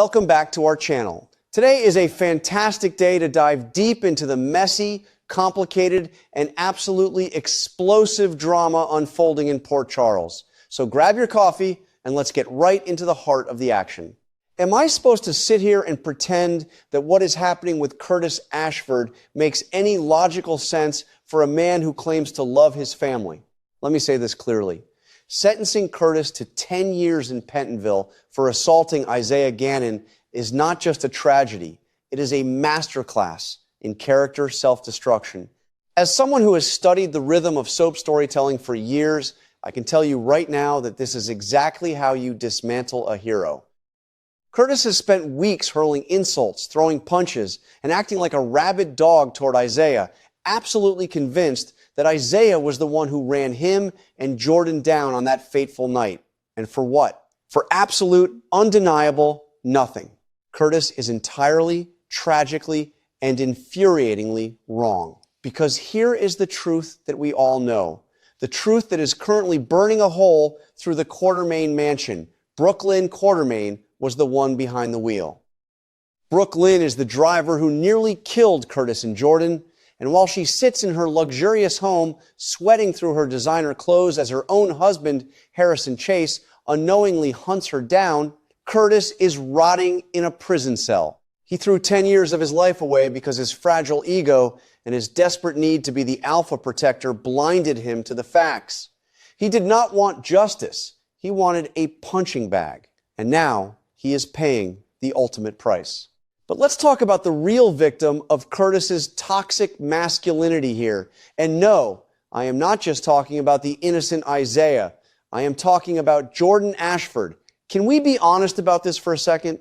Welcome back to our channel. Today is a fantastic day to dive deep into the messy, complicated, and absolutely explosive drama unfolding in Port Charles. So grab your coffee and let's get right into the heart of the action. Am I supposed to sit here and pretend that what is happening with Curtis Ashford makes any logical sense for a man who claims to love his family? Let me say this clearly. Sentencing Curtis to 10 years in Pentonville for assaulting Isaiah Gannon is not just a tragedy. It is a masterclass in character self-destruction. As someone who has studied the rhythm of soap storytelling for years, I can tell you right now that this is exactly how you dismantle a hero. Curtis has spent weeks hurling insults, throwing punches, and acting like a rabid dog toward Isaiah, absolutely convinced that Isaiah was the one who ran him and Jordan down on that fateful night. And for what? For absolute, undeniable nothing. Curtis is entirely, tragically, and infuriatingly wrong. Because here is the truth that we all know. The truth that is currently burning a hole through the Quartermaine mansion. Brooklyn Quartermaine was the one behind the wheel. Brooklyn is the driver who nearly killed Curtis and Jordan. And while she sits in her luxurious home, sweating through her designer clothes as her own husband, Harrison Chase, unknowingly hunts her down, Curtis is rotting in a prison cell. He threw 10 years of his life away because his fragile ego and his desperate need to be the alpha protector blinded him to the facts. He did not want justice. He wanted a punching bag. And now he is paying the ultimate price. But let's talk about the real victim of Curtis's toxic masculinity here. And no, I am not just talking about the innocent Isaiah. I am talking about Jordan Ashford. Can we be honest about this for a second?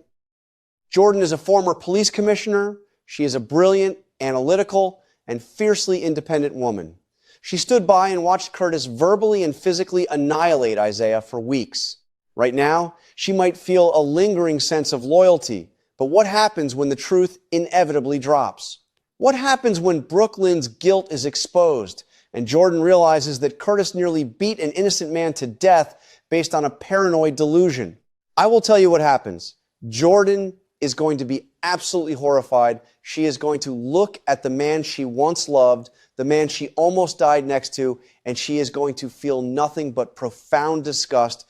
Jordan is a former police commissioner. She is a brilliant, analytical, and fiercely independent woman. She stood by and watched Curtis verbally and physically annihilate Isaiah for weeks. Right now, she might feel a lingering sense of loyalty. But what happens when the truth inevitably drops? What happens when Brooklyn's guilt is exposed and Jordan realizes that Curtis nearly beat an innocent man to death based on a paranoid delusion? I will tell you what happens. Jordan is going to be absolutely horrified. She is going to look at the man she once loved, the man she almost died next to, and she is going to feel nothing but profound disgust.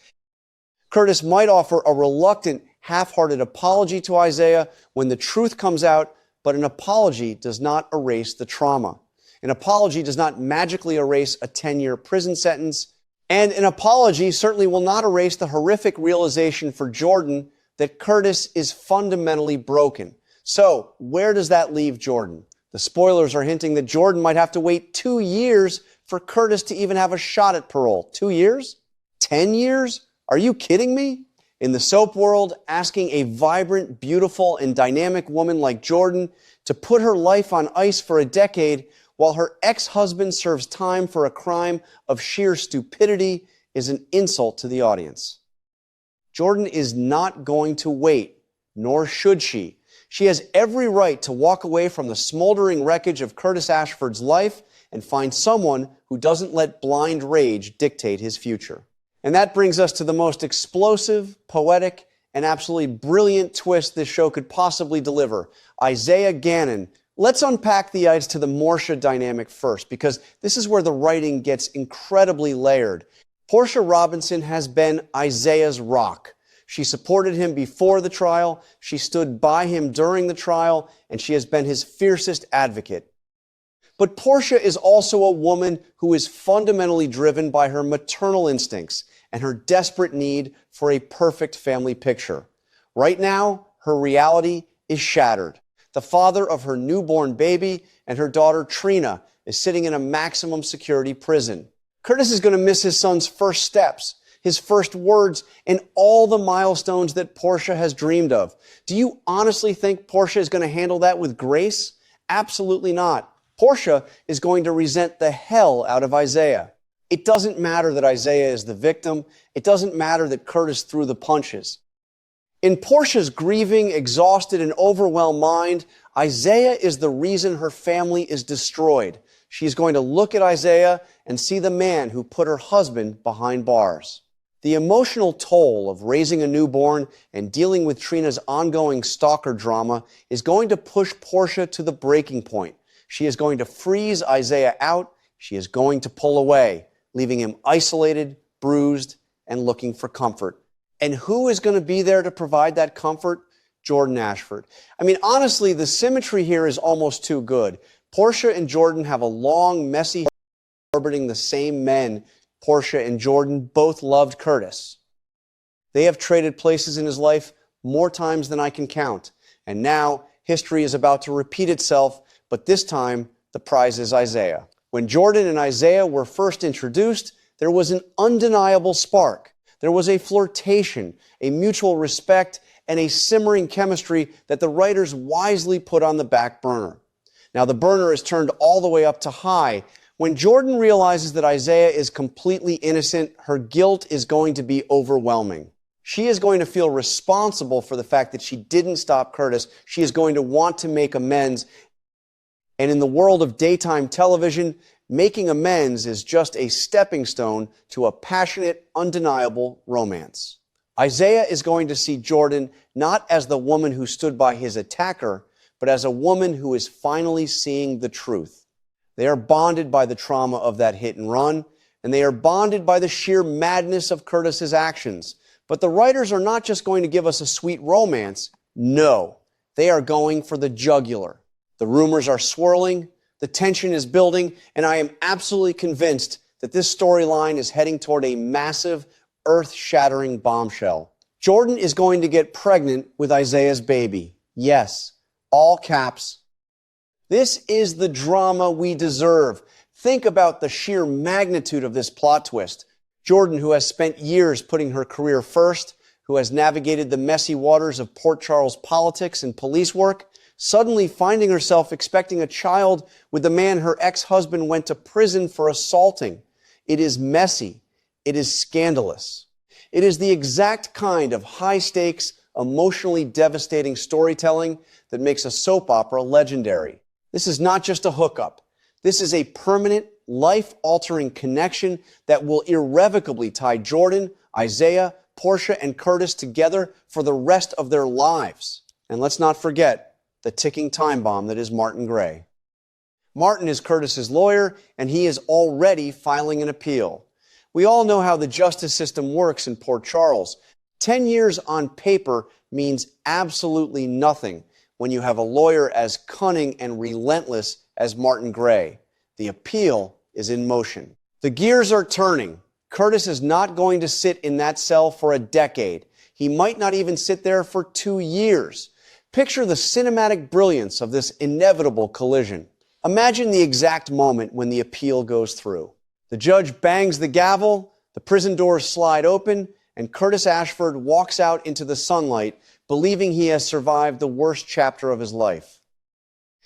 Curtis might offer a reluctant, half-hearted apology to Isaiah when the truth comes out, but an apology does not erase the trauma. An apology does not magically erase a 10-year prison sentence, and an apology certainly will not erase the horrific realization for Jordan that Curtis is fundamentally broken. So, where does that leave Jordan? The spoilers are hinting that Jordan might have to wait 2 years for Curtis to even have a shot at parole. 2 years? 10 years? Are you kidding me? In the soap world, asking a vibrant, beautiful, and dynamic woman like Jordan to put her life on ice for a decade while her ex-husband serves time for a crime of sheer stupidity is an insult to the audience. Jordan is not going to wait, nor should she. She has every right to walk away from the smoldering wreckage of Curtis Ashford's life and find someone who doesn't let blind rage dictate his future. And that brings us to the most explosive, poetic, and absolutely brilliant twist this show could possibly deliver. Isaiah Gannon. Let's unpack the ice to the Portia dynamic first, because this is where the writing gets incredibly layered. Portia Robinson has been Isaiah's rock. She supported him before the trial, she stood by him during the trial, and she has been his fiercest advocate. But Portia is also a woman who is fundamentally driven by her maternal instincts and her desperate need for a perfect family picture. Right now, her reality is shattered. The father of her newborn baby and her daughter Trina is sitting in a maximum security prison. Curtis is going to miss his son's first steps, his first words, and all the milestones that Portia has dreamed of. Do you honestly think Portia is going to handle that with grace? Absolutely not. Portia is going to resent the hell out of Isaiah. It doesn't matter that Isaiah is the victim. It doesn't matter that Curtis threw the punches. In Portia's grieving, exhausted, and overwhelmed mind, Isaiah is the reason her family is destroyed. She's going to look at Isaiah and see the man who put her husband behind bars. The emotional toll of raising a newborn and dealing with Trina's ongoing stalker drama is going to push Portia to the breaking point. She is going to freeze Isaiah out. She is going to pull away, leaving him isolated, bruised, and looking for comfort. And who is going to be there to provide that comfort? Jordan Ashford. I mean, honestly, the symmetry here is almost too good. Portia and Jordan have a long, messy orbiting the same men. Portia and Jordan both loved Curtis. They have traded places in his life more times than I can count. And now history is about to repeat itself, but this time the prize is Isaiah. When Jordan and Isaiah were first introduced, there was an undeniable spark. There was a flirtation, a mutual respect, and a simmering chemistry that the writers wisely put on the back burner. Now the burner is turned all the way up to high. When Jordan realizes that Isaiah is completely innocent, her guilt is going to be overwhelming. She is going to feel responsible for the fact that she didn't stop Curtis. She is going to want to make amends. And in the world of daytime television, making amends is just a stepping stone to a passionate, undeniable romance. Isaiah is going to see Jordan not as the woman who stood by his attacker, but as a woman who is finally seeing the truth. They are bonded by the trauma of that hit and run, and they are bonded by the sheer madness of Curtis's actions. But the writers are not just going to give us a sweet romance. No, they are going for the jugular. The rumors are swirling, the tension is building, and I am absolutely convinced that this storyline is heading toward a massive, earth-shattering bombshell. Jordan is going to get pregnant with Isaiah's baby. Yes, all caps. This is the drama we deserve. Think about the sheer magnitude of this plot twist. Jordan, who has spent years putting her career first, who has navigated the messy waters of Port Charles politics and police work, suddenly finding herself expecting a child with the man her ex-husband went to prison for assaulting. It is messy. It is scandalous. It is the exact kind of high-stakes, emotionally devastating storytelling that makes a soap opera legendary. This is not just a hookup. This is a permanent, life-altering connection that will irrevocably tie Jordan, Isaiah, Portia, and Curtis together for the rest of their lives. And let's not forget the ticking time bomb that is Martin Gray. Martin is Curtis's lawyer, and he is already filing an appeal. We all know how the justice system works in Port Charles. 10 years on paper means absolutely nothing when you have a lawyer as cunning and relentless as Martin Gray. The appeal is in motion. The gears are turning. Curtis is not going to sit in that cell for a decade. He might not even sit there for 2 years. Picture the cinematic brilliance of this inevitable collision. Imagine the exact moment when the appeal goes through. The judge bangs the gavel, the prison doors slide open, and Curtis Ashford walks out into the sunlight, believing he has survived the worst chapter of his life.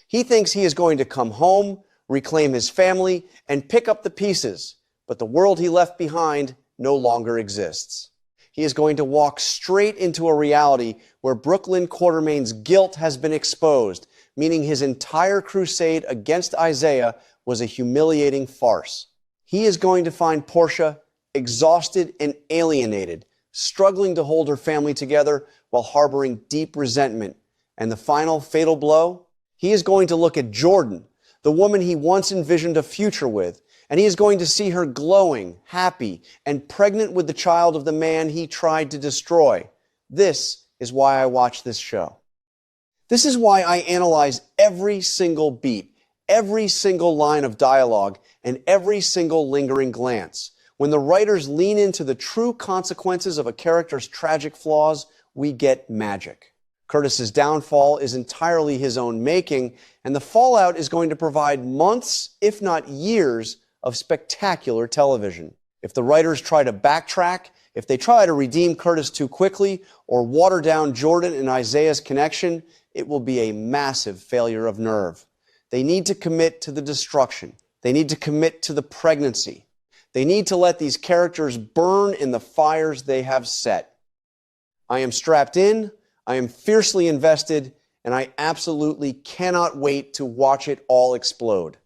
He thinks he is going to come home, reclaim his family, and pick up the pieces, but the world he left behind no longer exists. He is going to walk straight into a reality where Brooklyn Quartermain's guilt has been exposed, meaning his entire crusade against Isaiah was a humiliating farce. He is going to find Portia exhausted and alienated, struggling to hold her family together while harboring deep resentment. And the final fatal blow? He is going to look at Jordan, the woman he once envisioned a future with, and he is going to see her glowing, happy, and pregnant with the child of the man he tried to destroy. This is why I watch this show. This is why I analyze every single beat, every single line of dialogue, and every single lingering glance. When the writers lean into the true consequences of a character's tragic flaws, we get magic. Curtis's downfall is entirely his own making, and the fallout is going to provide months, if not years, of spectacular television. If the writers try to backtrack, if they try to redeem Curtis too quickly, or water down Jordan and Isaiah's connection, it will be a massive failure of nerve. They need to commit to the destruction. They need to commit to the pregnancy. They need to let these characters burn in the fires they have set. I am strapped in, I am fiercely invested, and I absolutely cannot wait to watch it all explode.